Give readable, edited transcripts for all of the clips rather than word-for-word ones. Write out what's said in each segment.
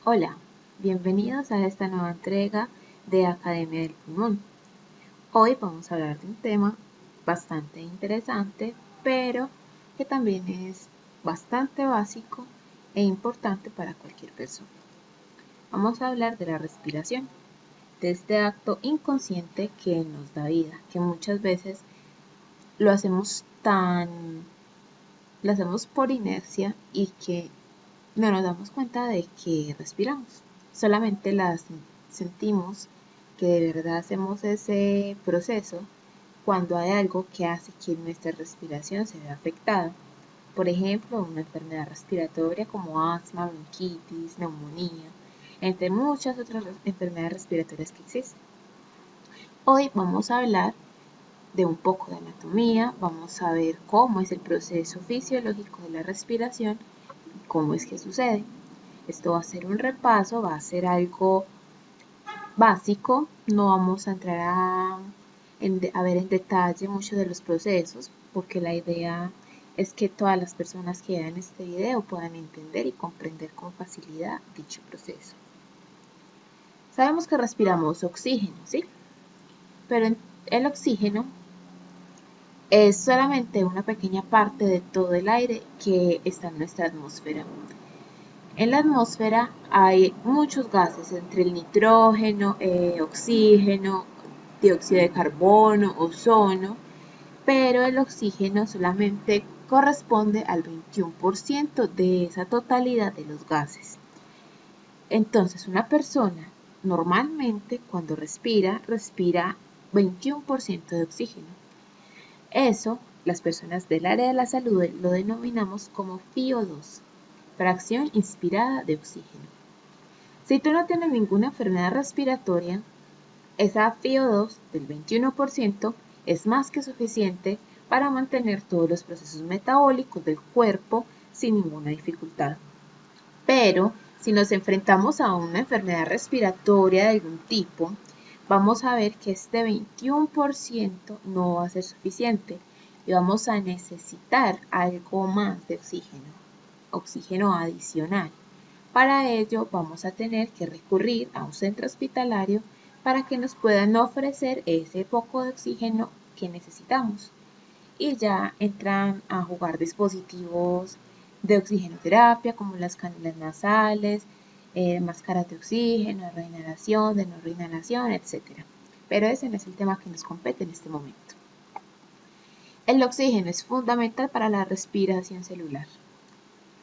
Hola, bienvenidos a esta nueva entrega de Academia del Pulmón. Hoy vamos a hablar de un tema bastante interesante, pero que también es bastante básico e importante para cualquier persona. Vamos a hablar de la respiración, de este acto inconsciente que nos da vida, que muchas veces lo hacemos por inercia y que no nos damos cuenta de que respiramos. Solamente sentimos que de verdad hacemos ese proceso cuando hay algo que hace que nuestra respiración se vea afectada. Por ejemplo, una enfermedad respiratoria como asma, bronquitis, neumonía, entre muchas otras enfermedades respiratorias que existen. Hoy vamos a hablar de un poco de anatomía, vamos a ver cómo es el proceso fisiológico de la respiración y cómo es que sucede. Esto va a ser un repaso, va a ser algo básico, no vamos a entrar a ver en detalle muchos de los procesos, porque la idea es que todas las personas que vean este video puedan entender y comprender con facilidad dicho proceso. Sabemos que respiramos oxígeno, ¿sí? Pero el oxígeno es solamente una pequeña parte de todo el aire que está en nuestra atmósfera. En la atmósfera hay muchos gases, entre el nitrógeno, oxígeno, dióxido de carbono, ozono, pero el oxígeno solamente corresponde al 21% de esa totalidad de los gases. Entonces, una persona normalmente cuando respira 21% de oxígeno. Eso, las personas del área de la salud lo denominamos como FiO2, fracción inspirada de oxígeno. Si tú no tienes ninguna enfermedad respiratoria, esa FiO2 del 21% es más que suficiente para mantener todos los procesos metabólicos del cuerpo sin ninguna dificultad. Pero si nos enfrentamos a una enfermedad respiratoria de algún tipo, vamos a ver que este 21% no va a ser suficiente y vamos a necesitar algo más de oxígeno adicional. Para ello vamos a tener que recurrir a un centro hospitalario para que nos puedan ofrecer ese poco de oxígeno que necesitamos. Y ya entran a jugar dispositivos de oxigenoterapia como las canulas nasales, máscaras de oxígeno, de reinhalación, de no reinhalación, etc. Pero ese no es el tema que nos compete en este momento. El oxígeno es fundamental para la respiración celular.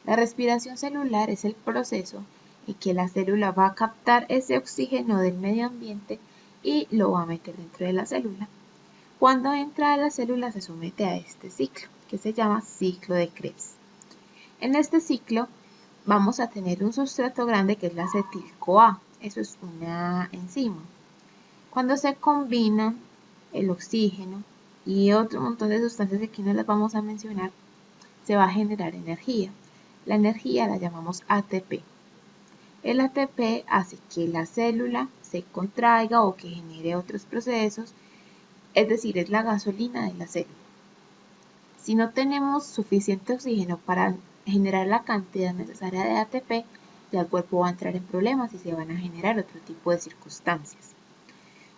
La respiración celular es el proceso en que la célula va a captar ese oxígeno del medio ambiente y lo va a meter dentro de la célula. Cuando entra a la célula se somete a este ciclo, que se llama ciclo de Krebs. En este ciclo vamos a tener un sustrato grande que es la acetil-CoA. Eso es una enzima. Cuando se combina el oxígeno y otro montón de sustancias que aquí no las vamos a mencionar, se va a generar energía. La energía la llamamos ATP. El ATP hace que la célula se contraiga o que genere otros procesos, es decir, es la gasolina de la célula. Si no tenemos suficiente oxígeno para generar la cantidad necesaria de ATP, ya el cuerpo va a entrar en problemas y se van a generar otro tipo de circunstancias.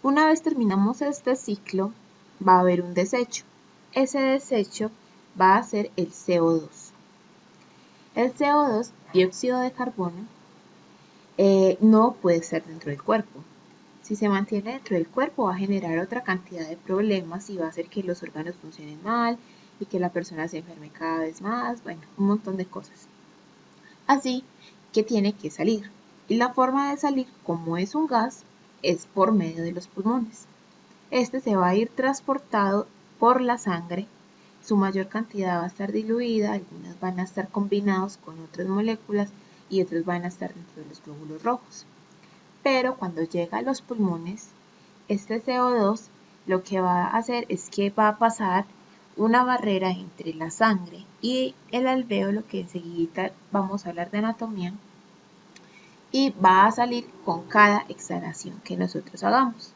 Una vez terminamos este ciclo, va a haber un desecho. Ese desecho va a ser el CO2. El CO2, dióxido de carbono, no puede estar dentro del cuerpo. Si se mantiene dentro del cuerpo va a generar otra cantidad de problemas y va a hacer que los órganos funcionen mal y que la persona se enferme cada vez más, bueno, un montón de cosas. Así que tiene que salir. Y la forma de salir, como es un gas, es por medio de los pulmones. Este se va a ir transportado por la sangre. Su mayor cantidad va a estar diluida, algunas van a estar combinados con otras moléculas y otras van a estar dentro de los glóbulos rojos. Pero cuando llega a los pulmones, este CO2 lo que va a hacer es que va a pasar una barrera entre la sangre y el alvéolo, que enseguida vamos a hablar de anatomía, y va a salir con cada exhalación que nosotros hagamos.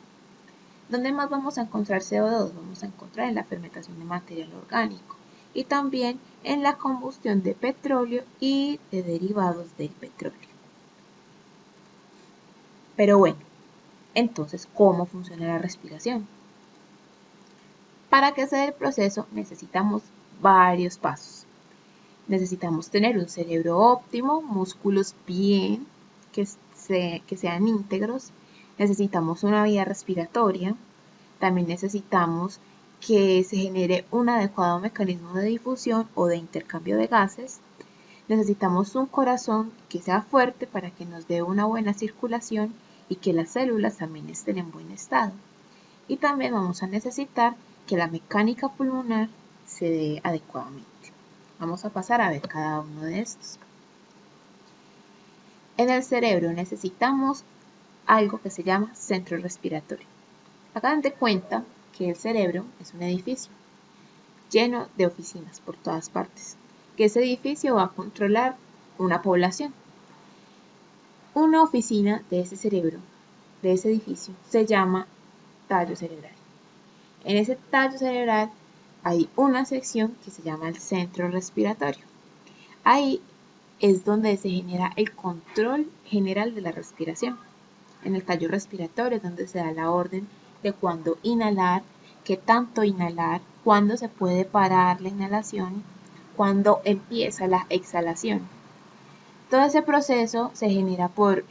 ¿Dónde más vamos a encontrar CO2? Vamos a encontrar en la fermentación de material orgánico y también en la combustión de petróleo y de derivados del petróleo. Pero bueno, entonces, ¿cómo funciona la respiración? Para que se dé el proceso necesitamos varios pasos. Necesitamos tener un cerebro óptimo, músculos bien, que sean íntegros. Necesitamos una vía respiratoria. También necesitamos que se genere un adecuado mecanismo de difusión o de intercambio de gases. Necesitamos un corazón que sea fuerte para que nos dé una buena circulación y que las células también estén en buen estado. Y también vamos a necesitar que la mecánica pulmonar se dé adecuadamente. Vamos a pasar a ver cada uno de estos. En el cerebro necesitamos algo que se llama centro respiratorio. Hagan de cuenta que el cerebro es un edificio lleno de oficinas por todas partes, que ese edificio va a controlar una población. Una oficina de ese cerebro, de ese edificio, se llama tallo cerebral. En ese tallo cerebral hay una sección que se llama el centro respiratorio. Ahí es donde se genera el control general de la respiración. En el tallo respiratorio es donde se da la orden de cuándo inhalar, qué tanto inhalar, cuándo se puede parar la inhalación, cuándo empieza la exhalación. Todo ese proceso se genera por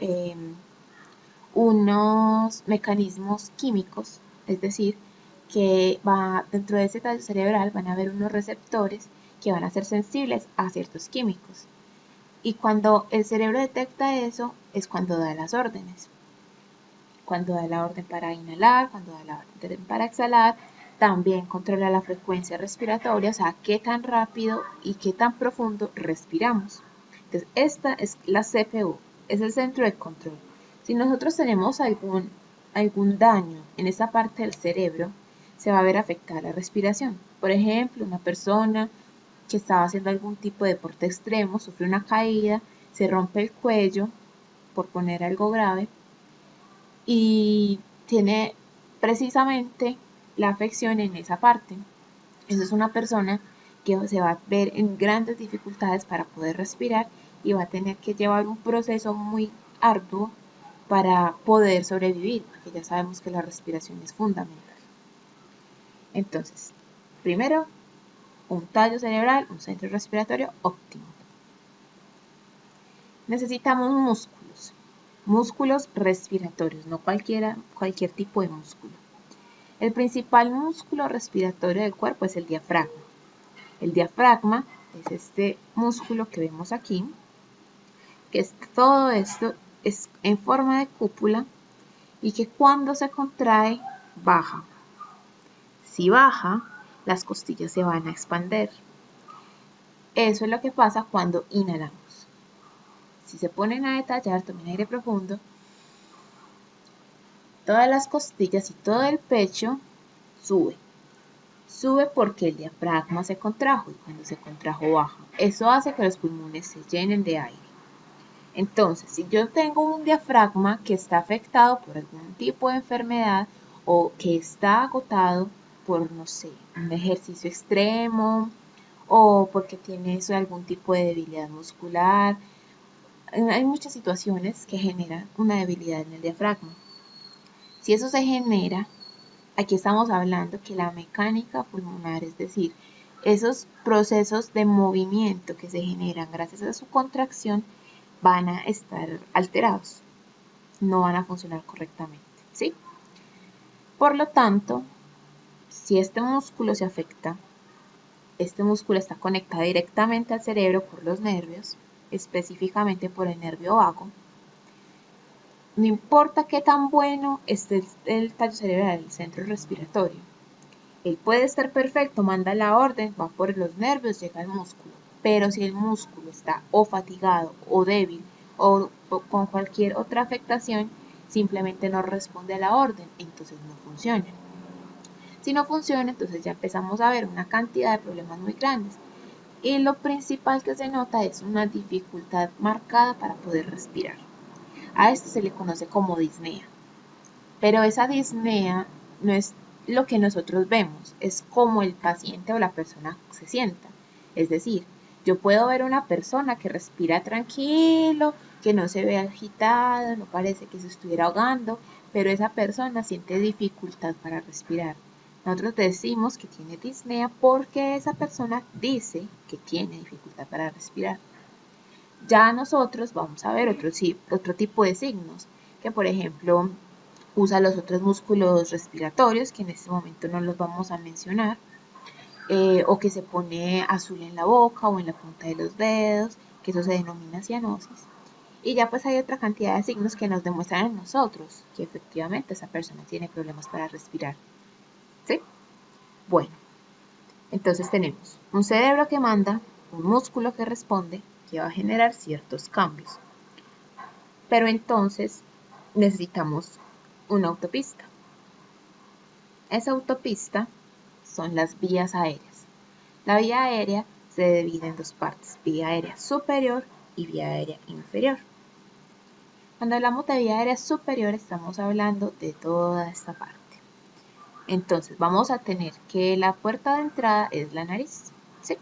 unos mecanismos químicos, es decir, que dentro de ese tallo cerebral van a haber unos receptores que van a ser sensibles a ciertos químicos. Y cuando el cerebro detecta eso, es cuando da las órdenes. Cuando da la orden para inhalar, cuando da la orden para exhalar, también controla la frecuencia respiratoria, o sea, qué tan rápido y qué tan profundo respiramos. Entonces, esta es la CPU, es el centro de control. Si nosotros tenemos algún daño en esa parte del cerebro, se va a ver afectada la respiración. Por ejemplo, una persona que estaba haciendo algún tipo de deporte extremo, sufre una caída, se rompe el cuello, por poner algo grave, y tiene precisamente la afección en esa parte. Esa es una persona que se va a ver en grandes dificultades para poder respirar y va a tener que llevar un proceso muy arduo para poder sobrevivir, porque ya sabemos que la respiración es fundamental. Entonces, primero, un tallo cerebral, un centro respiratorio óptimo. Necesitamos músculos respiratorios, no cualquier tipo de músculo. El principal músculo respiratorio del cuerpo es el diafragma. El diafragma es este músculo que vemos aquí, que todo esto es en forma de cúpula y que cuando se contrae, baja. Si baja, las costillas se van a expandir. Eso es lo que pasa cuando inhalamos. Si se ponen a detallar, tomen aire profundo, todas las costillas y todo el pecho sube. Sube porque el diafragma se contrajo y cuando se contrajo baja. Eso hace que los pulmones se llenen de aire. Entonces, si yo tengo un diafragma que está afectado por algún tipo de enfermedad o que está agotado por, no sé, un ejercicio extremo o porque tiene algún tipo de debilidad muscular, hay muchas situaciones que generan una debilidad en el diafragma. Si eso se genera, aquí estamos hablando que la mecánica pulmonar, es decir, esos procesos de movimiento que se generan gracias a su contracción, van a estar alterados, no van a funcionar correctamente, ¿sí? Por lo tanto, si este músculo se afecta, este músculo está conectado directamente al cerebro por los nervios, específicamente por el nervio vago. No importa qué tan bueno esté el tallo cerebral, el centro respiratorio, él puede estar perfecto, manda la orden, va por los nervios, llega al músculo. Pero si el músculo está o fatigado o débil o con cualquier otra afectación, simplemente no responde a la orden, entonces no funciona. Si no funciona, entonces ya empezamos a ver una cantidad de problemas muy grandes. Y lo principal que se nota es una dificultad marcada para poder respirar. A esto se le conoce como disnea. Pero esa disnea no es lo que nosotros vemos, es como el paciente o la persona se sienta. Es decir, yo puedo ver una persona que respira tranquilo, que no se ve agitado, no parece que se estuviera ahogando, pero esa persona siente dificultad para respirar. Nosotros decimos que tiene disnea porque esa persona dice que tiene dificultad para respirar. Ya nosotros vamos a ver otro tipo de signos, que por ejemplo usa los otros músculos respiratorios, que en este momento no los vamos a mencionar, o que se pone azul en la boca o en la punta de los dedos, que eso se denomina cianosis. Y ya pues hay otra cantidad de signos que nos demuestran en nosotros que efectivamente esa persona tiene problemas para respirar. ¿Sí? Bueno, entonces tenemos un cerebro que manda, un músculo que responde, que va a generar ciertos cambios. Pero entonces necesitamos una autopista. Esa autopista son las vías aéreas. La vía aérea se divide en dos partes, vía aérea superior y vía aérea inferior. Cuando hablamos de vía aérea superior estamos hablando de toda esta parte. Entonces vamos a tener que la puerta de entrada es la nariz. ¿Sí?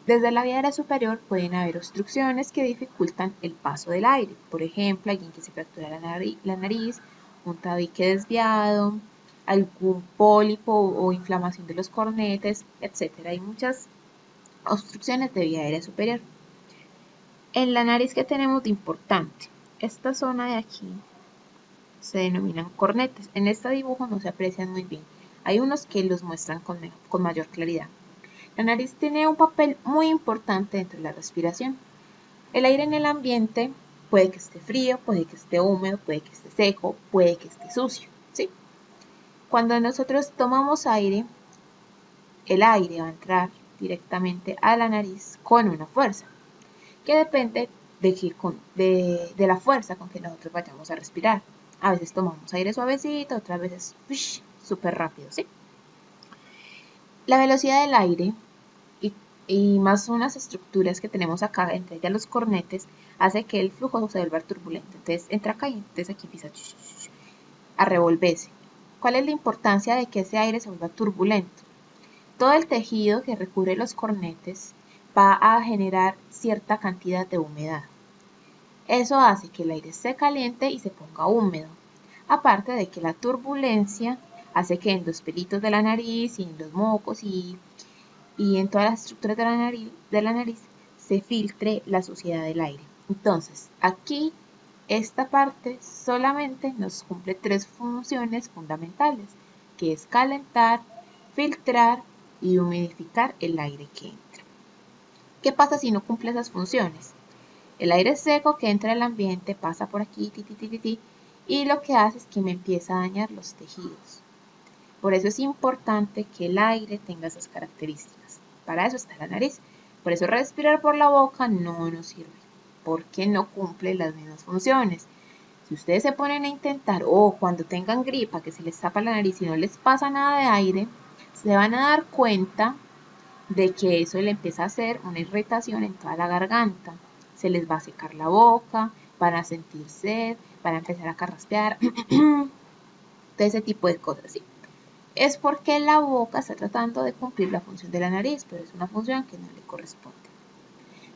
Desde la vía aérea superior pueden haber obstrucciones que dificultan el paso del aire. Por ejemplo, alguien que se fractura la nariz, un tabique desviado, algún pólipo o inflamación de los cornetes, etc. Hay muchas obstrucciones de vía aérea superior. En la nariz, ¿qué tenemos de importante? Esta zona de aquí se denominan cornetes. En este dibujo no se aprecian muy bien. Hay unos que los muestran con mayor claridad. La nariz tiene un papel muy importante dentro de la respiración. El aire en el ambiente puede que esté frío, puede que esté húmedo, puede que esté seco, puede que esté sucio, ¿sí? Cuando nosotros tomamos aire, el aire va a entrar directamente a la nariz con una fuerza, que depende de la fuerza con que nosotros vayamos a respirar. A veces tomamos aire suavecito, otras veces súper rápido, ¿sí? La velocidad del aire y más unas estructuras que tenemos acá, entre ellas los cornetes, hace que el flujo se vuelva turbulento. Entonces entra acá y entonces aquí empieza a revolverse. ¿Cuál es la importancia de que ese aire se vuelva turbulento? Todo el tejido que recubre los cornetes va a generar cierta cantidad de humedad. Eso hace que el aire se caliente y se ponga húmedo. Aparte de que la turbulencia hace que en los pelitos de la nariz y en los mocos y en todas las estructuras de la nariz se filtre la suciedad del aire. Entonces, aquí esta parte solamente nos cumple tres funciones fundamentales, que es calentar, filtrar y humidificar el aire que entra. ¿Qué pasa si no cumple esas funciones? El aire seco que entra al ambiente pasa por aquí, y lo que hace es que me empieza a dañar los tejidos. Por eso es importante que el aire tenga esas características. Para eso está la nariz. Por eso respirar por la boca no nos sirve, porque no cumple las mismas funciones. Si ustedes se ponen a intentar, o cuando tengan gripa, que se les tapa la nariz y no les pasa nada de aire, se van a dar cuenta de que eso le empieza a hacer una irritación en toda la garganta. Se les va a secar la boca, van a sentir sed, van a empezar a carraspear, todo ese tipo de cosas, ¿sí? Es porque la boca está tratando de cumplir la función de la nariz, pero es una función que no le corresponde.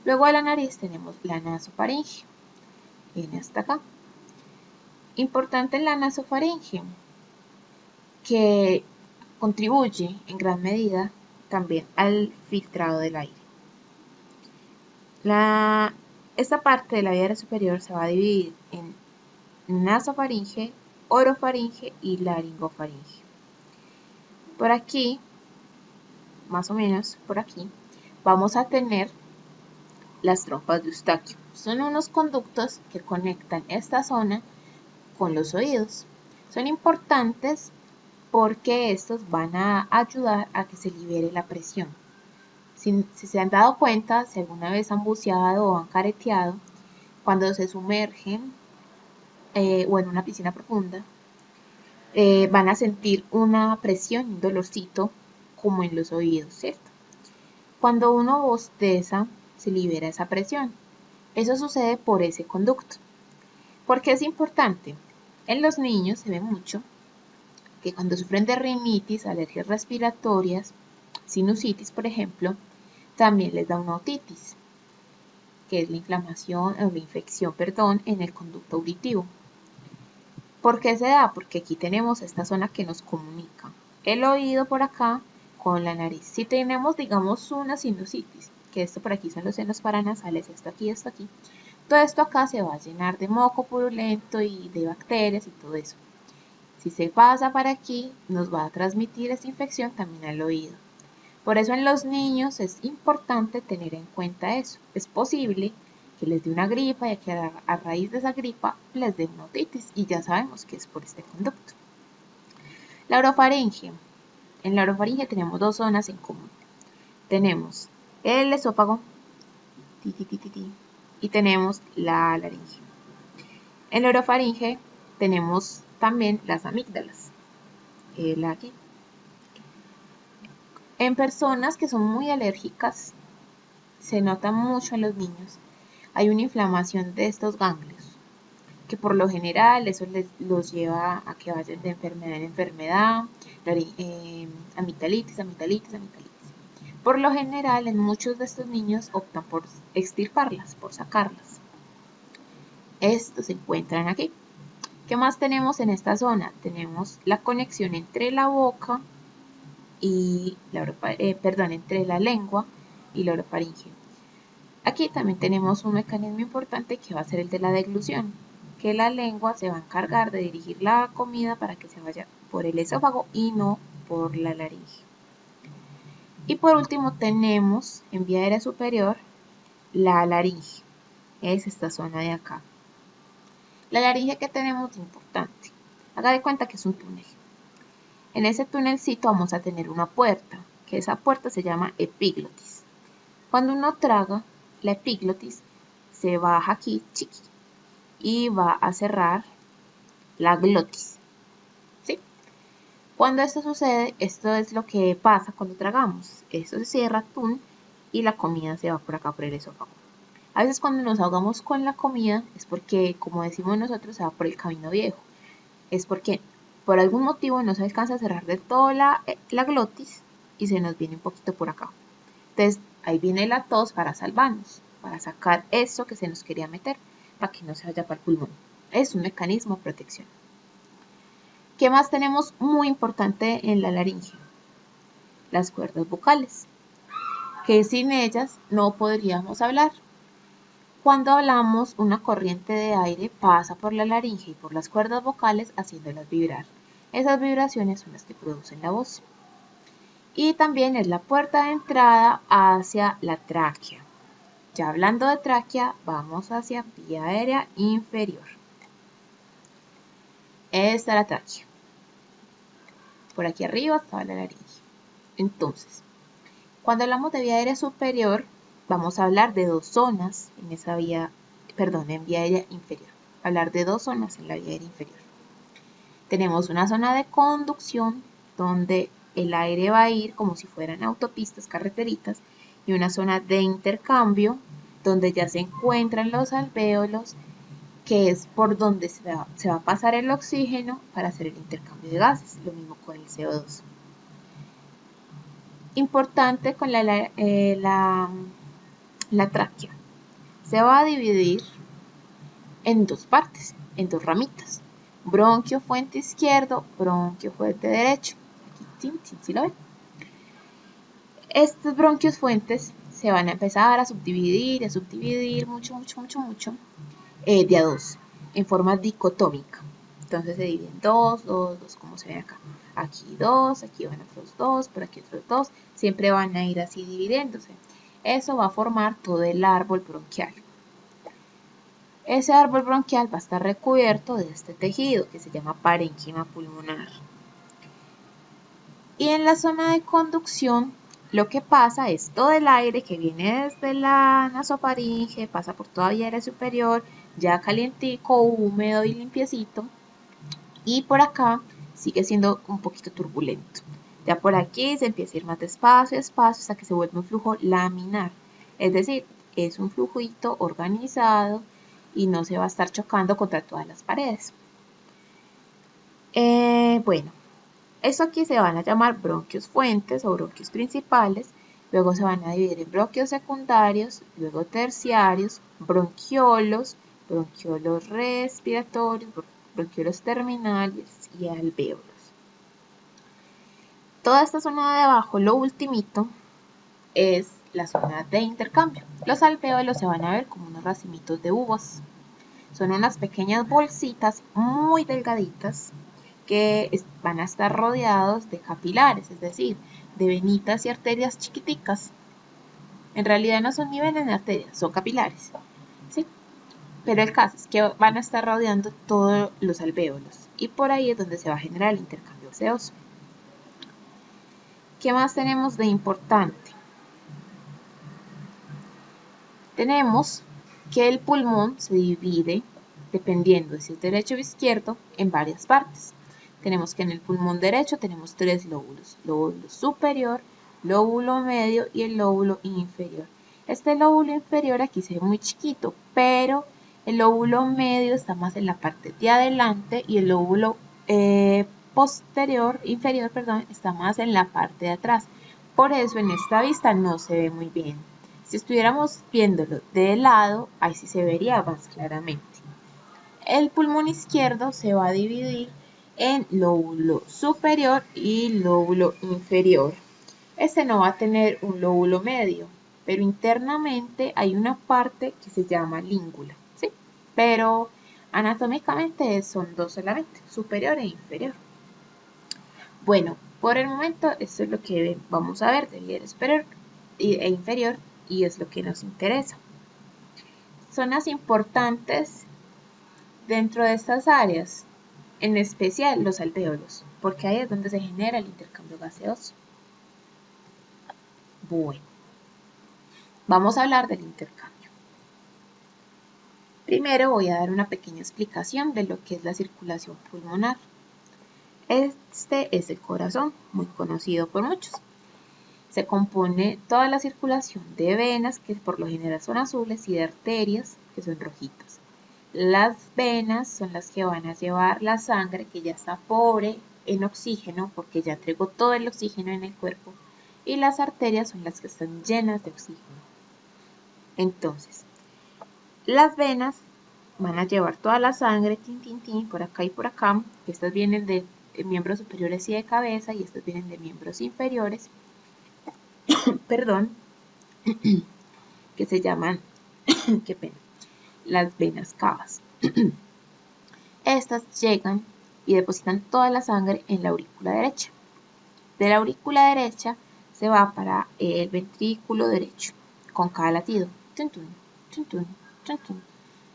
Luego de la nariz tenemos la nasofaringe. Viene hasta acá. Importante en la nasofaringe, que contribuye en gran medida también al filtrado del aire. Esta parte de la vía aérea superior se va a dividir en nasofaringe, orofaringe y laringofaringe. Por aquí, más o menos por aquí, vamos a tener las trompas de Eustaquio. Son unos conductos que conectan esta zona con los oídos. Son importantes porque estos van a ayudar a que se libere la presión. Si se han dado cuenta, si alguna vez han buceado o han careteado, cuando se sumergen o en una piscina profunda, van a sentir una presión, un dolorcito como en los oídos, ¿cierto? Cuando uno bosteza, se libera esa presión. Eso sucede por ese conducto. ¿Por qué es importante? En los niños se ve mucho que cuando sufren de rinitis, alergias respiratorias, sinusitis, por ejemplo, también les da una otitis. que es la inflamación o la infección, perdón, en el conducto auditivo. ¿Por qué se da? Porque aquí tenemos esta zona que nos comunica el oído por acá con la nariz. Si tenemos, digamos, una sinusitis, que esto por aquí son los senos paranasales, esto aquí, todo esto acá se va a llenar de moco purulento y de bacterias y todo eso. Si se pasa para aquí, nos va a transmitir esta infección también al oído. Por eso en los niños es importante tener en cuenta eso. Es posible que les dé una gripa y que a raíz de esa gripa les dé una otitis y ya sabemos que es por este conducto. La orofaringe. En la orofaringe tenemos dos zonas en común. Tenemos el esófago y tenemos la laringe. En la orofaringe tenemos también las amígdalas. Aquí. En personas que son muy alérgicas, se nota mucho en los niños, hay una inflamación de estos ganglios, que por lo general eso los lleva a que vayan de enfermedad en enfermedad, amigdalitis. Por lo general, en muchos de estos niños optan por extirparlas, por sacarlas. Estos se encuentran aquí. ¿Qué más tenemos en esta zona? Tenemos la conexión entre la boca y entre la lengua y la orofaringe. Aquí también tenemos un mecanismo importante que va a ser el de la deglución, que la lengua se va a encargar de dirigir la comida para que se vaya por el esófago y no por la laringe. Y por último tenemos en vía aérea superior la laringe, es esta zona de acá. La laringe que tenemos es importante, haga de cuenta que es un túnel. En ese túnelcito vamos a tener una puerta, que esa puerta se llama epiglotis. Cuando uno traga, la epiglotis se baja aquí, chiqui, y va a cerrar la glotis. ¿Sí? Cuando esto sucede, esto es lo que pasa cuando tragamos. Esto se cierra, y la comida se va por acá, por el esófago. A veces cuando nos ahogamos con la comida es porque, como decimos nosotros, se va por el camino viejo. Es porque por algún motivo no se alcanza a cerrar de toda la glotis y se nos viene un poquito por acá. Entonces ahí viene la tos para salvarnos, para sacar eso que se nos quería meter, para que no se vaya para el pulmón. Es un mecanismo de protección. ¿Qué más tenemos muy importante en la laringe? Las cuerdas vocales, que sin ellas no podríamos hablar. Cuando hablamos, una corriente de aire pasa por la laringe y por las cuerdas vocales haciéndolas vibrar. Esas vibraciones son las que producen la voz. Y también es la puerta de entrada hacia la tráquea. Ya hablando de tráquea, vamos hacia vía aérea inferior. Esta es la tráquea. Por aquí arriba estaba la laringe. Entonces, cuando hablamos de vía aérea superior, vamos a hablar de dos zonas en vía aérea inferior. Hablar de dos zonas en la vía aérea inferior. Tenemos una zona de conducción donde el aire va a ir como si fueran autopistas, carreteritas, y una zona de intercambio donde ya se encuentran los alvéolos, que es por donde se va a pasar el oxígeno para hacer el intercambio de gases, lo mismo con el CO2. Importante con la tráquea. Se va a dividir en dos partes, en dos ramitas. Bronquio fuente izquierdo, bronquio fuente derecho. Aquí, ¿sí lo ven? Estos bronquios fuentes se van a empezar a subdividir mucho, de a dos, en forma dicotómica. Entonces se dividen dos, como se ve acá. Aquí dos, aquí van otros dos, por aquí otros dos. Siempre van a ir así dividiéndose. Eso va a formar todo el árbol bronquial. Ese árbol bronquial va a estar recubierto de este tejido que se llama parénquima pulmonar. Y en la zona de conducción, lo que pasa es todo el aire que viene desde la nasofaringe, pasa por toda vía aérea superior, ya calientico, húmedo y limpiecito. Y por acá sigue siendo un poquito turbulento. Ya por aquí se empieza a ir más despacio hasta que se vuelve un flujo laminar. Es decir, es un flujito organizado y no se va a estar chocando contra todas las paredes. Bueno, eso aquí se van a llamar bronquios fuentes o bronquios principales, luego se van a dividir en bronquios secundarios, luego terciarios, bronquiolos, bronquiolos respiratorios, bronquiolos terminales y alvéolos. Toda esta zona de abajo, lo ultimito, es la zona de intercambio. Los alvéolos se van a ver como unos racimitos de uvas. Son unas pequeñas bolsitas muy delgaditas que van a estar rodeados de capilares, es decir, de venitas y arterias chiquiticas. En realidad no son ni venas ni arterias, son capilares, ¿sí? Pero el caso es que van a estar rodeando todos los alvéolos y por ahí es donde se va a generar el intercambio gaseoso. ¿Qué más tenemos de importante? Tenemos que el pulmón se divide, dependiendo de si es derecho o izquierdo, en varias partes. Tenemos que en el pulmón derecho tenemos 3 lóbulos: lóbulo superior, lóbulo medio y el lóbulo inferior. Este lóbulo inferior aquí se ve muy chiquito, pero el lóbulo medio está más en la parte de adelante y el lóbulo inferior, está más en la parte de atrás. Por eso en esta vista no se ve muy bien. Si estuviéramos viéndolo de lado, ahí sí se vería más claramente. El pulmón izquierdo se va a dividir en lóbulo superior y lóbulo inferior. Este no va a tener un lóbulo medio, pero internamente hay una parte que se llama língula, ¿sí? Pero anatómicamente son dos solamente, superior e inferior. Bueno, por el momento esto es lo que vamos a ver del líder superior e inferior y es lo que nos interesa. Zonas importantes dentro de estas áreas, en especial los alvéolos, porque ahí es donde se genera el intercambio gaseoso. Bueno, vamos a hablar del intercambio. Primero voy a dar una pequeña explicación de lo que es la circulación pulmonar. Este es el corazón, muy conocido por muchos. Se compone toda la circulación de venas, que por lo general son azules, y de arterias, que son rojitas. Las venas son las que van a llevar la sangre, que ya está pobre en oxígeno, porque ya entregó todo el oxígeno en el cuerpo, y las arterias son las que están llenas de oxígeno. Entonces, las venas van a llevar toda la sangre, por acá y por acá, que estas vienen de miembros superiores y de cabeza, y estas vienen de miembros inferiores, perdón, que se llaman, qué pena, las venas cavas. Estas llegan y depositan toda la sangre en la aurícula derecha. De la aurícula derecha se va para el ventrículo derecho, con cada latido. Tun, tun, tun, tun, tun, tun.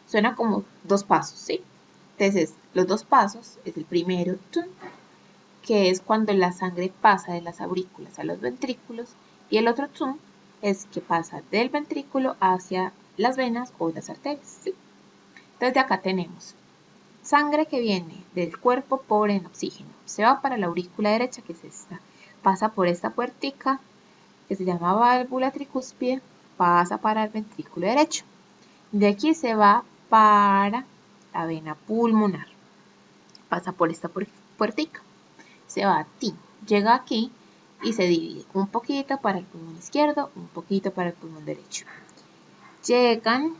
Suena como 2 pasos, ¿sí? Entonces, los 2 pasos es el primero, tun, que es cuando la sangre pasa de las aurículas a los ventrículos, y el otro tun es que pasa del ventrículo hacia las venas o las arterias, ¿sí? Entonces, de acá tenemos sangre que viene del cuerpo pobre en oxígeno, se va para la aurícula derecha, que es esta, pasa por esta puertica que se llama válvula tricúspide, pasa para el ventrículo derecho. De aquí se va para la vena pulmonar, pasa por esta puertica, se va a ti, llega aquí y se divide un poquito para el pulmón izquierdo, un poquito para el pulmón derecho. Llegan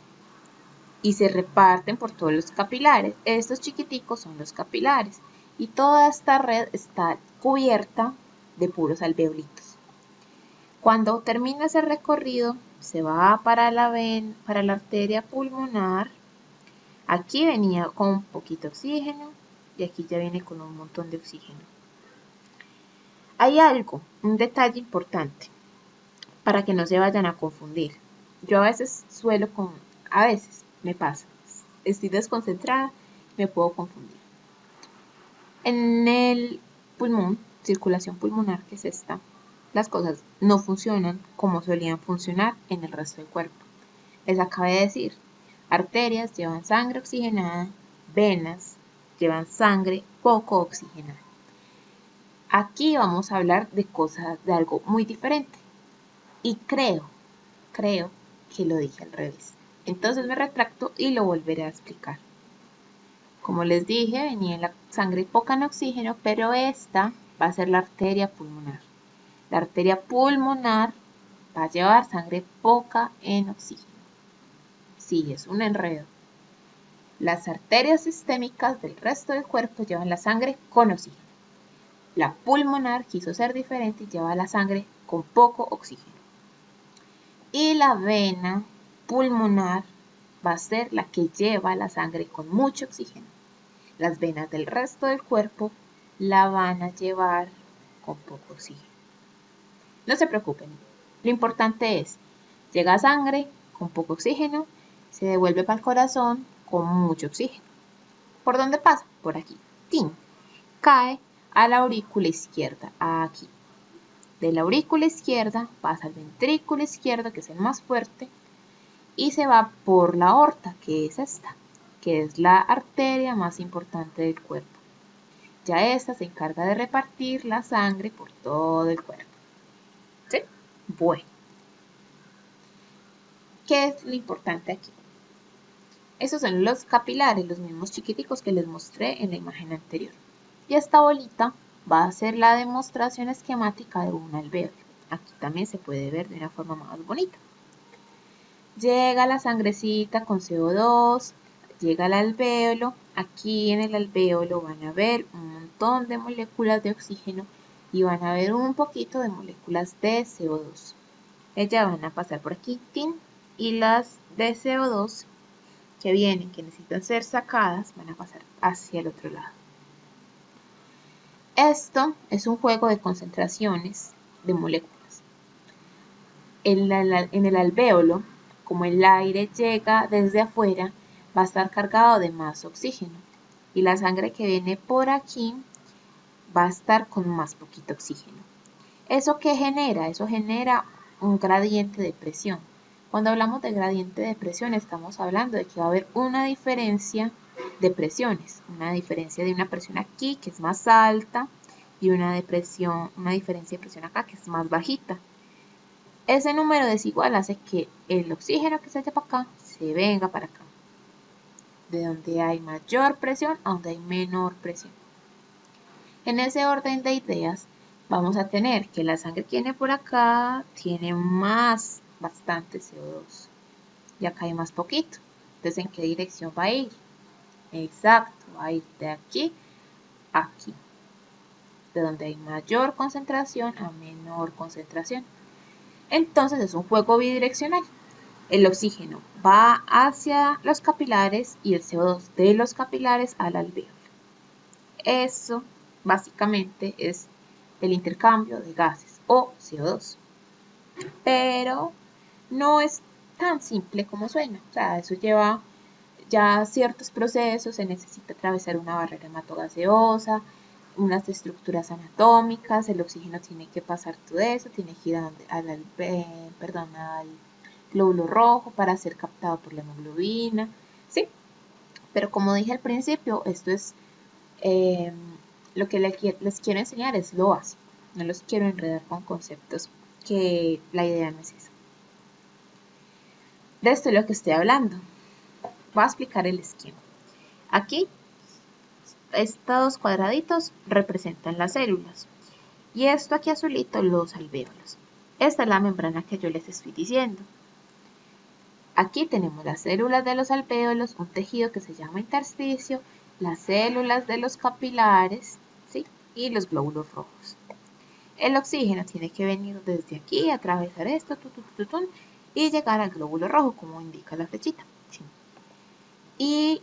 y se reparten por todos los capilares. Estos chiquiticos son los capilares y toda esta red está cubierta de puros alveolitos. Cuando termina ese recorrido, se va para la arteria pulmonar. Aquí venía con un poquito de oxígeno y aquí ya viene con un montón de oxígeno. Hay algo, un detalle importante para que no se vayan a confundir. Yo a veces me pasa, estoy desconcentrada, me puedo confundir. En el pulmón, circulación pulmonar, que es esta, las cosas no funcionan como solían funcionar en el resto del cuerpo. Les acabé de decir, arterias llevan sangre oxigenada, venas llevan sangre poco oxigenada. Aquí vamos a hablar de algo muy diferente. Y creo que lo dije al revés. Entonces me retracto y lo volveré a explicar. Como les dije, venía la sangre poca en oxígeno, pero esta va a ser la arteria pulmonar. La arteria pulmonar va a llevar sangre poca en oxígeno. Sí, es un enredo. Las arterias sistémicas del resto del cuerpo llevan la sangre con oxígeno. La pulmonar quiso ser diferente y lleva la sangre con poco oxígeno. Y la vena pulmonar va a ser la que lleva la sangre con mucho oxígeno. Las venas del resto del cuerpo la van a llevar con poco oxígeno. No se preocupen, lo importante es, llega sangre con poco oxígeno, se devuelve para el corazón con mucho oxígeno. ¿Por dónde pasa? Por aquí. ¡Tin! Cae a la aurícula izquierda, aquí. De la aurícula izquierda pasa al ventrículo izquierdo, que es el más fuerte, y se va por la aorta, que es esta, que es la arteria más importante del cuerpo. Ya esta se encarga de repartir la sangre por todo el cuerpo. ¿Sí? Bueno. ¿Qué es lo importante aquí? Esos son los capilares, los mismos chiquiticos que les mostré en la imagen anterior. Y esta bolita va a ser la demostración esquemática de un alvéolo. Aquí también se puede ver de una forma más bonita. Llega la sangrecita con CO2, llega al alvéolo. Aquí en el alvéolo van a ver un montón de moléculas de oxígeno y van a ver un poquito de moléculas de CO2. Ellas van a pasar por aquí, y las de CO2 que vienen, que necesitan ser sacadas, van a pasar hacia el otro lado. Esto es un juego de concentraciones de moléculas. En el alvéolo, como el aire llega desde afuera, va a estar cargado de más oxígeno. Y la sangre que viene por aquí va a estar con más poquito oxígeno. ¿Eso qué genera? Eso genera un gradiente de presión. Cuando hablamos de gradiente de presión, estamos hablando de que va a haber una diferencia de presiones. Una diferencia de una presión aquí, que es más alta, y una diferencia de presión acá, que es más bajita. Ese número desigual hace que el oxígeno que se echa para acá se venga para acá. De donde hay mayor presión a donde hay menor presión. En ese orden de ideas, vamos a tener que la sangre que viene por acá tiene bastante CO2. Y acá hay más poquito. Entonces, ¿en qué dirección va a ir? Exacto, va a ir de aquí a aquí. De donde hay mayor concentración a menor concentración. Entonces es un juego bidireccional. El oxígeno va hacia los capilares y el CO2 de los capilares al alvéolo. Eso básicamente es el intercambio de gases o CO2. Pero no es tan simple como suena. O sea, eso lleva ya ciertos procesos, se necesita atravesar una barrera hematogaseosa, unas estructuras anatómicas, el oxígeno tiene que pasar todo eso, tiene que ir al glóbulo rojo para ser captado por la hemoglobina, ¿sí? Pero como dije al principio, esto es lo que les quiero enseñar es lo básico, no los quiero enredar con conceptos que la idea no es esa. De esto es lo que estoy hablando. Voy a explicar el esquema. Aquí estos cuadraditos representan las células y esto aquí azulito los alvéolos. Esta es la membrana que yo les estoy diciendo. Aquí tenemos las células de los alvéolos, un tejido que se llama intersticio, las células de los capilares, ¿sí? Y los glóbulos rojos. El oxígeno tiene que venir desde aquí, atravesar esto, y llegar al glóbulo rojo, como indica la flechita. ¿Sí? Y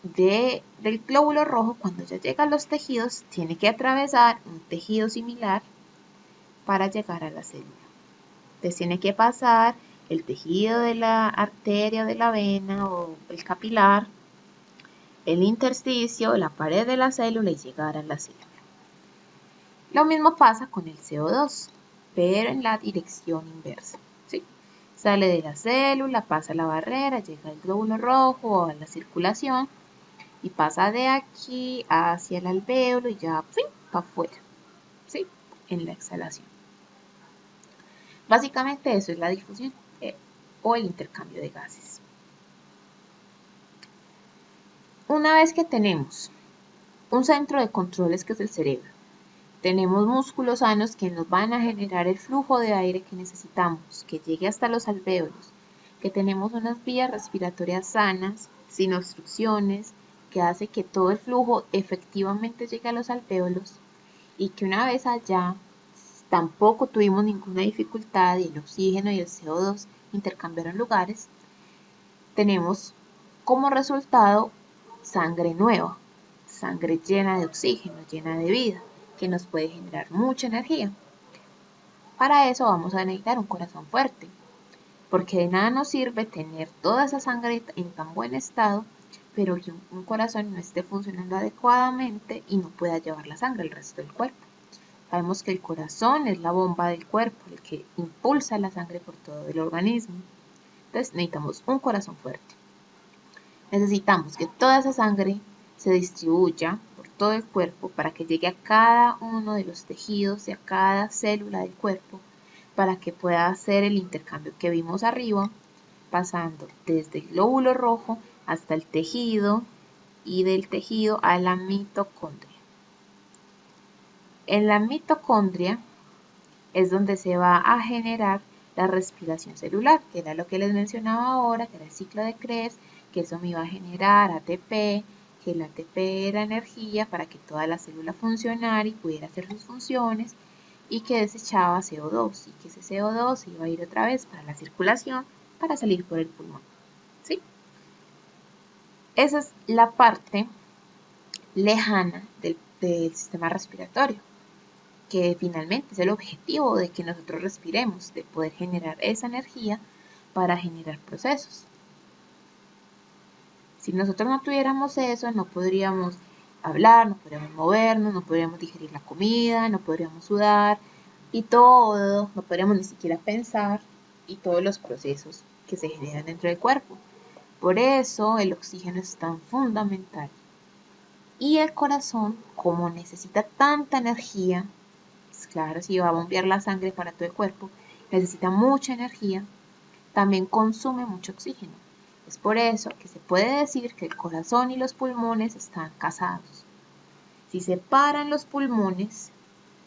del glóbulo rojo, cuando ya llega a los tejidos, tiene que atravesar un tejido similar para llegar a la célula. Entonces tiene que pasar el tejido de la arteria, de la vena o el capilar, el intersticio, la pared de la célula y llegar a la célula. Lo mismo pasa con el CO2, pero en la dirección inversa. ¿Sí? Sale de la célula, pasa la barrera, llega al glóbulo rojo o a la circulación y pasa de aquí hacia el alvéolo y ya para afuera, ¿sí? En la exhalación. Básicamente eso es la difusión o el intercambio de gases. Una vez que tenemos un centro de controles que es el cerebro Tenemos músculos sanos que nos van a generar el flujo de aire que necesitamos, que llegue hasta los alvéolos, que tenemos unas vías respiratorias sanas, sin obstrucciones, que hace que todo el flujo efectivamente llegue a los alvéolos y que una vez allá tampoco tuvimos ninguna dificultad y el oxígeno y el CO2 intercambiaron lugares. Tenemos como resultado sangre nueva, sangre llena de oxígeno, llena de vida, que nos puede generar mucha energía. Para eso vamos a necesitar un corazón fuerte, porque de nada nos sirve tener toda esa sangre en tan buen estado, pero que un corazón no esté funcionando adecuadamente y no pueda llevar la sangre al resto del cuerpo. Sabemos que el corazón es la bomba del cuerpo, el que impulsa la sangre por todo el organismo. Entonces necesitamos un corazón fuerte. Necesitamos que toda esa sangre se distribuya por todo el cuerpo para que llegue a cada uno de los tejidos y a cada célula del cuerpo para que pueda hacer el intercambio que vimos arriba, pasando desde el glóbulo rojo hasta el tejido y del tejido a la mitocondria. En la mitocondria es donde se va a generar la respiración celular, que era lo que les mencionaba ahora, que era el ciclo de Krebs, que eso me iba a generar ATP, que el ATP era energía para que toda la célula funcionara y pudiera hacer sus funciones, y que desechaba CO2, y que ese CO2 iba a ir otra vez para la circulación para salir por el pulmón. ¿Sí? Esa es la parte lejana del sistema respiratorio, que finalmente es el objetivo de que nosotros respiremos, de poder generar esa energía para generar procesos. Si nosotros no tuviéramos eso, no podríamos hablar, no podríamos movernos, no podríamos digerir la comida, no podríamos sudar y todo, no podríamos ni siquiera pensar y todos los procesos que se generan dentro del cuerpo. Por eso el oxígeno es tan fundamental. Y el corazón, como necesita tanta energía, pues claro, si va a bombear la sangre para todo el cuerpo, necesita mucha energía, también consume mucho oxígeno. Es por eso que se puede decir que el corazón y los pulmones están casados. Si se paran los pulmones,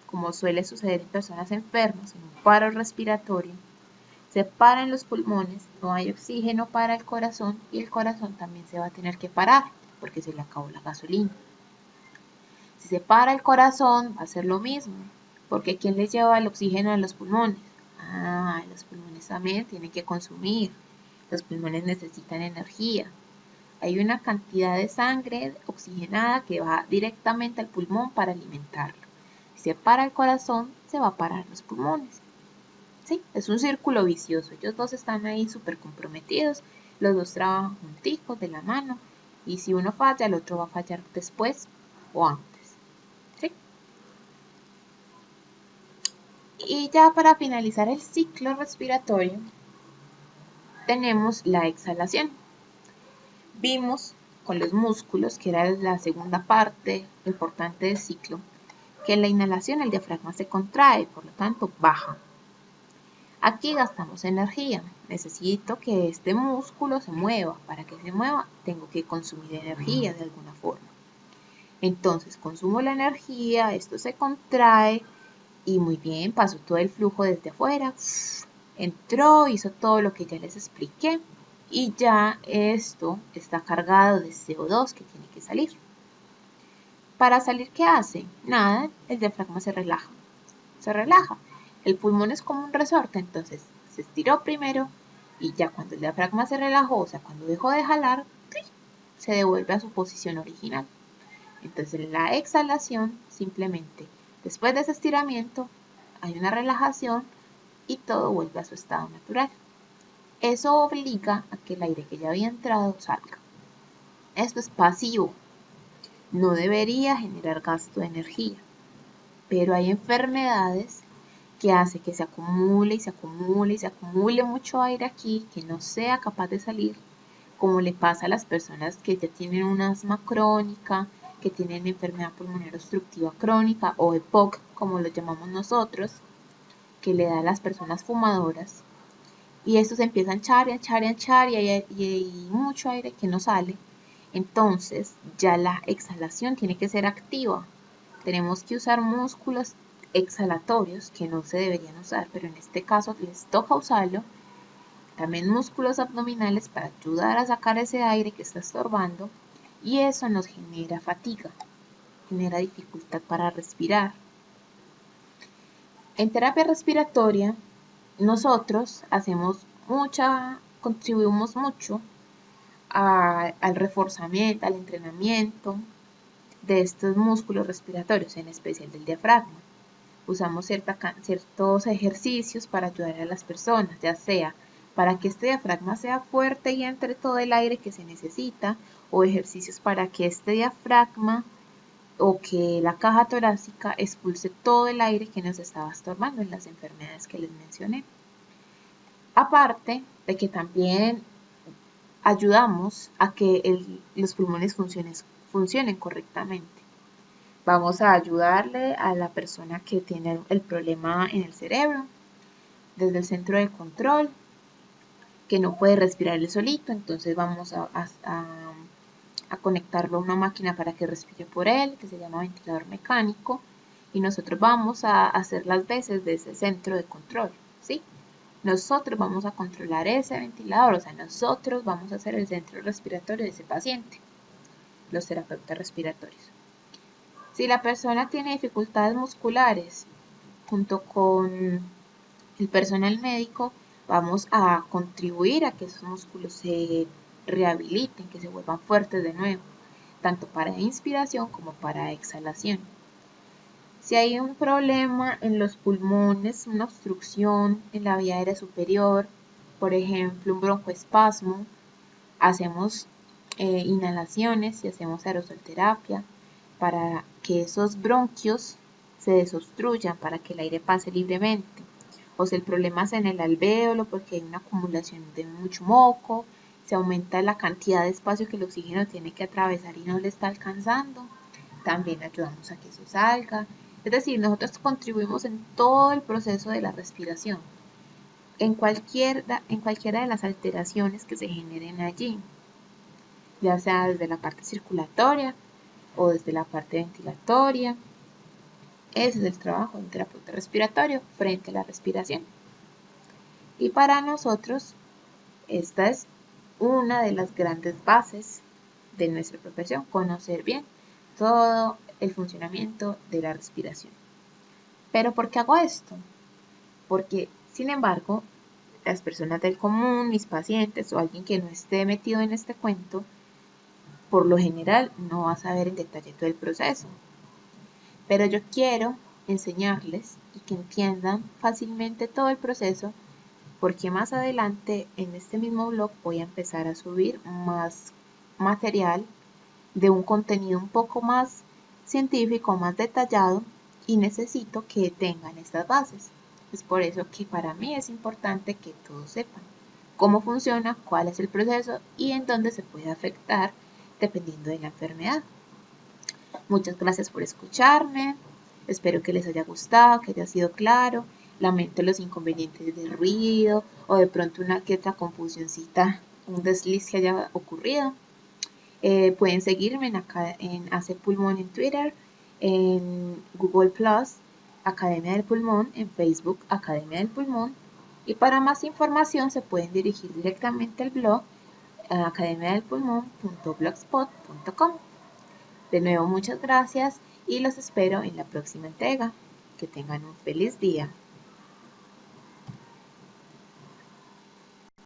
como suele suceder en personas enfermas, en un paro respiratorio, se paran los pulmones, no hay oxígeno para el corazón y el corazón también se va a tener que parar porque se le acabó la gasolina. Si se para el corazón va a ser lo mismo, porque ¿quién le lleva el oxígeno a los pulmones? Los pulmones también tienen que consumir. Los pulmones necesitan energía. Hay una cantidad de sangre oxigenada que va directamente al pulmón para alimentarlo. Si se para el corazón, se va a parar los pulmones. ¿Sí? Es un círculo vicioso. Ellos dos están ahí súper comprometidos. Los dos trabajan junticos de la mano. Y si uno falla, el otro va a fallar después o antes. ¿Sí? Y ya para finalizar el ciclo respiratorio, tenemos la exhalación. Vimos con los músculos, que era la segunda parte importante del ciclo, que en la inhalación el diafragma se contrae, por lo tanto baja. Aquí gastamos energía. Necesito que este músculo se mueva. Para que se mueva, tengo que consumir energía de alguna forma. Entonces, consumo la energía, esto se contrae y muy bien, pasó todo el flujo desde afuera. Entró, hizo todo lo que ya les expliqué y ya esto está cargado de CO2 que tiene que salir. Para salir, ¿qué hace? Nada, el diafragma se relaja. Se relaja. El pulmón es como un resorte, entonces se estiró primero y ya cuando el diafragma se relajó, o sea, cuando dejó de jalar, se devuelve a su posición original. Entonces en la exhalación, simplemente después de ese estiramiento, hay una relajación y todo vuelve a su estado natural. Eso obliga a que el aire que ya había entrado salga. Esto es pasivo. No debería generar gasto de energía. Pero hay enfermedades que hace que se acumule y se acumule y se acumule mucho aire aquí que no sea capaz de salir, como le pasa a las personas que ya tienen un asma crónica, que tienen enfermedad pulmonar obstructiva crónica o EPOC, como lo llamamos nosotros, que le da a las personas fumadoras. Y esto se empieza a hinchar y a hinchar y a hinchar y hay mucho aire que no sale. Entonces ya la exhalación tiene que ser activa. tenemos que usar músculos exhalatorios que no se deberían usar, pero en este caso les toca usarlo. También músculos abdominales para ayudar a sacar ese aire que está estorbando, y eso nos genera fatiga, genera dificultad para respirar. En terapia respiratoria, nosotros contribuimos mucho al reforzamiento, al entrenamiento de estos músculos respiratorios, en especial del diafragma. Usamos ciertos ejercicios para ayudar a las personas, ya sea para que este diafragma sea fuerte y entre todo el aire que se necesita, o ejercicios para que este diafragma o que la caja torácica expulse todo el aire que nos estaba estorbando en las enfermedades que les mencioné. Aparte de que también ayudamos a que los pulmones funcionen correctamente. Vamos a ayudarle a la persona que tiene el problema en el cerebro, desde el centro de control, que no puede respirar él solito, entonces vamos a conectarlo a una máquina para que respire por él, que se llama ventilador mecánico, y nosotros vamos a hacer las veces de ese centro de control, ¿sí? Nosotros vamos a controlar ese ventilador, o sea, nosotros vamos a hacer el centro respiratorio de ese paciente, los terapeutas respiratorios. Si la persona tiene dificultades musculares, junto con el personal médico, vamos a contribuir a que esos músculos se rehabiliten, que se vuelvan fuertes de nuevo, tanto para inspiración como para exhalación. Si hay un problema en los pulmones, una obstrucción en la vía aérea superior, por ejemplo, un broncoespasmo, hacemos inhalaciones y hacemos aerosolterapia para que esos bronquios se desobstruyan, para que el aire pase libremente. O si el problema es en el alvéolo porque hay una acumulación de mucho moco, se aumenta la cantidad de espacio que el oxígeno tiene que atravesar y no le está alcanzando, también ayudamos a que eso salga. Es decir, nosotros contribuimos en todo el proceso de la respiración, en cualquiera de las alteraciones que se generen allí, ya sea desde la parte circulatoria o desde la parte ventilatoria. Ese es el trabajo de un terapeuta respiratorio frente a la respiración. Y para nosotros, esta es una de las grandes bases de nuestra profesión, conocer bien todo el funcionamiento de la respiración. ¿Pero por qué hago esto? Porque, sin embargo, las personas del común, mis pacientes o alguien que no esté metido en este cuento, por lo general no va a saber en detalle todo el proceso. Pero yo quiero enseñarles y que entiendan fácilmente todo el proceso, porque más adelante en este mismo blog voy a empezar a subir más material de un contenido un poco más científico, más detallado, y necesito que tengan estas bases. Es por eso que para mí es importante que todos sepan cómo funciona, cuál es el proceso y en dónde se puede afectar dependiendo de la enfermedad. Muchas gracias por escucharme, espero que les haya gustado, que haya sido claro. Lamento los inconvenientes de ruido o de pronto una que otra confusioncita, un desliz que haya ocurrido. Pueden seguirme en AC Pulmón en Twitter, en Google Plus, Academia del Pulmón, en Facebook, Academia del Pulmón. Y para más información se pueden dirigir directamente al blog academiadelpulmón.blogspot.com. De nuevo, muchas gracias y los espero en la próxima entrega. Que tengan un feliz día.